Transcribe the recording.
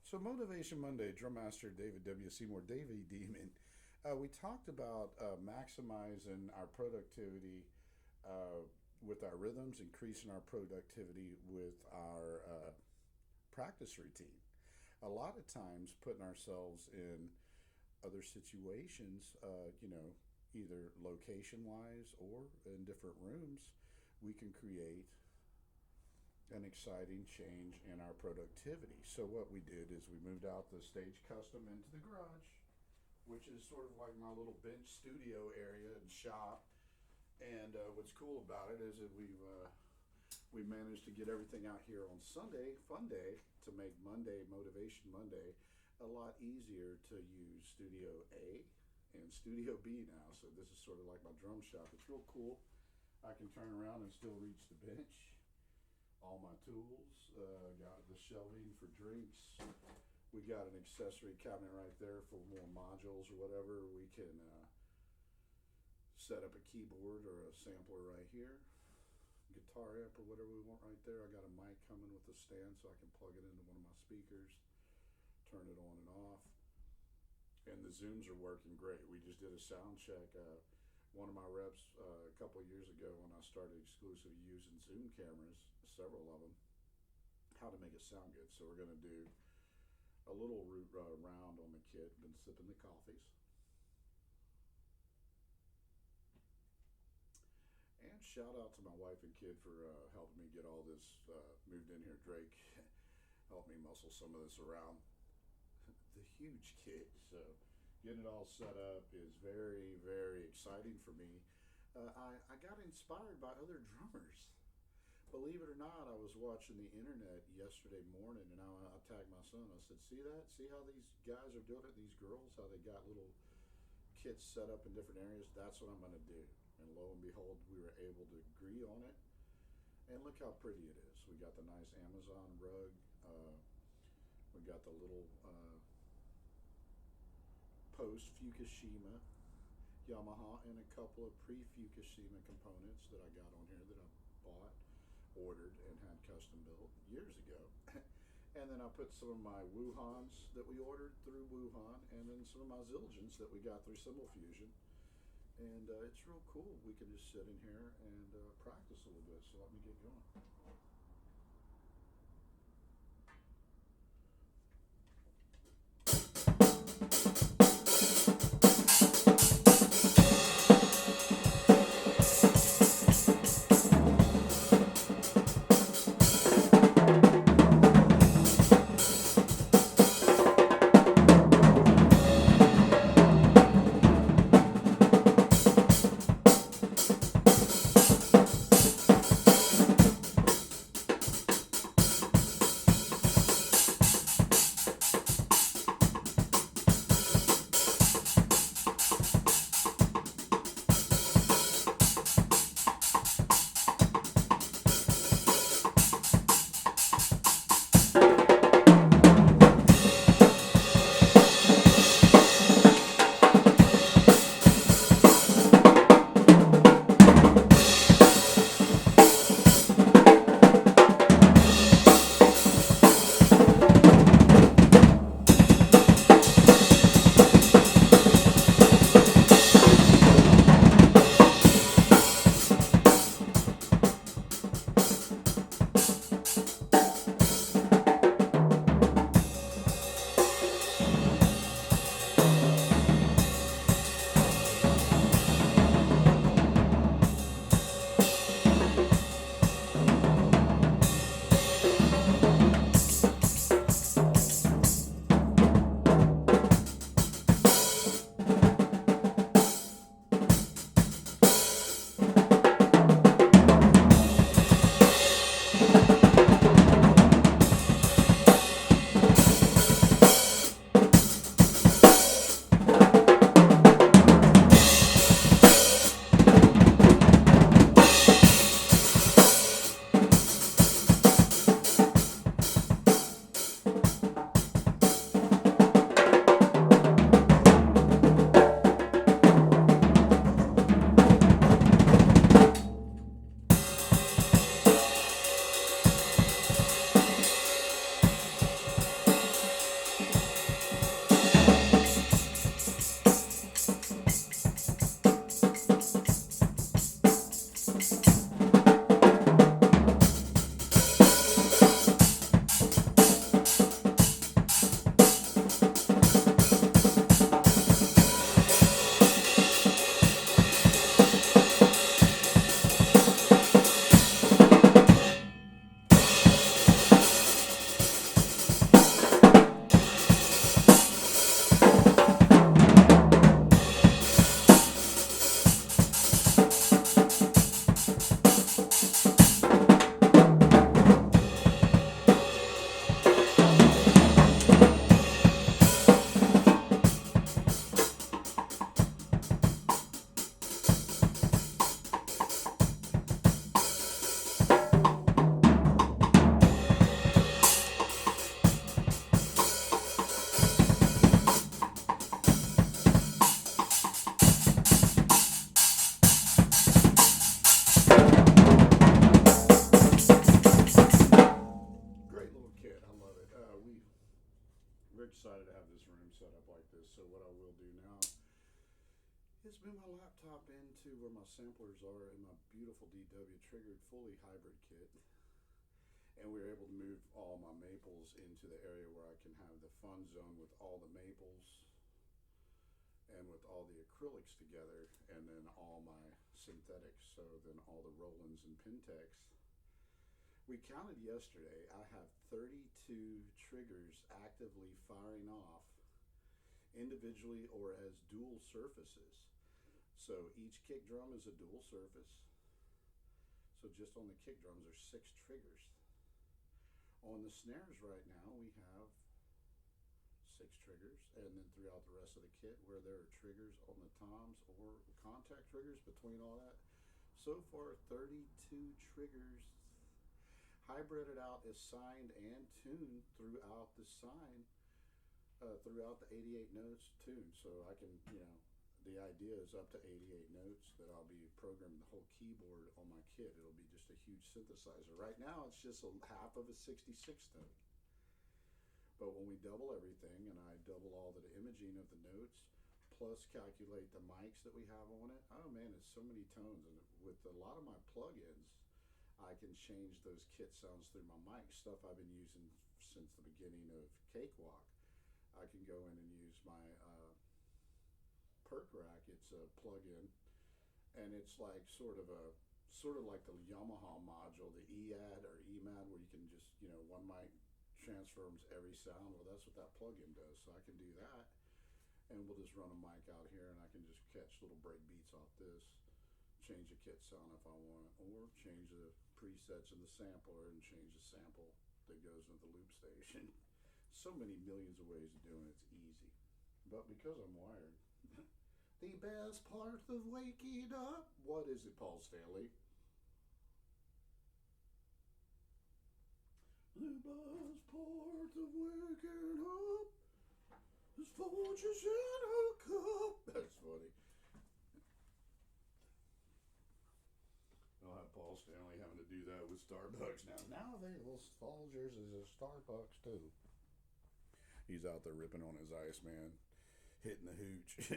So, Motivation Monday, DrumMaster W Seymour Davey Demon. We talked about maximizing our productivity with our rhythms, increasing our productivity with our practice routine. A lot of times, putting ourselves in other situations, either location wise or in different rooms, we can create an exciting change in our productivity. So what we did is we moved out the stage custom into the garage, which is sort of like my little bench studio area and shop. And what's cool about it is that we managed to get everything out here on Sunday, fun day, to make Monday, Motivation Monday, a lot easier to use Studio A and Studio B now. So this is sort of like my drum shop. It's real cool. I can turn around and still reach the bench. All my tools, got the shelving for drinks. We got an accessory cabinet right there for more modules or whatever. We can set up a keyboard or a sampler right here, guitar amp or whatever we want right there. I got a mic coming with a stand so I can plug it into one of my speakers, turn it on and off. And the zooms are working great. We just did a sound check. One of my reps a couple of years ago when I started exclusively using Zoom cameras, several of them, how to make it sound good. So we're going to do a little round on the kit. Been sipping the coffees. And shout out to my wife and kid for helping me get all this moved in here. Drake helped me muscle some of this around. The huge kit. So getting it all set up is very, very exciting for me. I got inspired by other drummers. Believe it or not, I was watching the internet yesterday morning and I tagged my son. I said, see that? See how these guys are doing it? These girls, how they got little kits set up in different areas? That's what I'm going to do. And lo and behold, we were able to agree on it. And look how pretty it is. We got the nice Amazon rug. We got the little post Fukushima Yamaha and a couple of pre-Fukushima components that I got on here that I bought, ordered, and had custom built years ago. And then I put some of my Wuhans that we ordered through Wuhan, and then some of my Zildjians that we got through Cymbal Fusion. And it's real cool. We can just sit in here and practice a little bit. So let me get going. we're excited to have this room set up like this. So what I will do now is move my laptop into where my samplers are in my beautiful DW triggered fully hybrid kit. And we were able to move all my maples into the area where I can have the fun zone with all the maples and with all the acrylics together, and then all my synthetics, so then all the Rolands and Pentex. We counted yesterday, I have 32 triggers actively firing off individually or as dual surfaces. So each kick drum is a dual surface. So just on the kick drums there's 6 triggers. On the snares right now we have 6 triggers, and then throughout the rest of the kit where there are triggers on the toms or contact triggers between all that. So far 32 triggers hybrided out, assigned and tuned throughout the throughout the 88 notes tuned. So I can, the idea is up to 88 notes that I'll be programming the whole keyboard on my kit. It'll be just a huge synthesizer. Right now it's just a half of a 66 note. But when we double everything and I double all the imaging of the notes, plus calculate the mics that we have on it, oh man, it's so many tones. And with a lot of my plugins, I can change those kit sounds through my mic, stuff I've been using since the beginning of Cakewalk. I can go in and use my Perk Rack. It's a plug-in, and it's like sort of like the Yamaha module, the EAD or EMAD, where you can just, one mic transforms every sound. Well, that's what that plug-in does. So I can do that, and we'll just run a mic out here, and I can just catch little break beats off this, change the kit sound if I want, or change the presets in the sampler and change the sample that goes into the loop station. So many millions of ways of doing it. It's easy. But because I'm wired, the best part of waking up, what is it, Paul Stanley? The best part of waking up is Folgers in a cup. That's funny. I'll have Paul Stanley having to do that with Starbucks now. Now available, Folgers is a Starbucks too. He's out there ripping on his ice, man, hitting the hooch.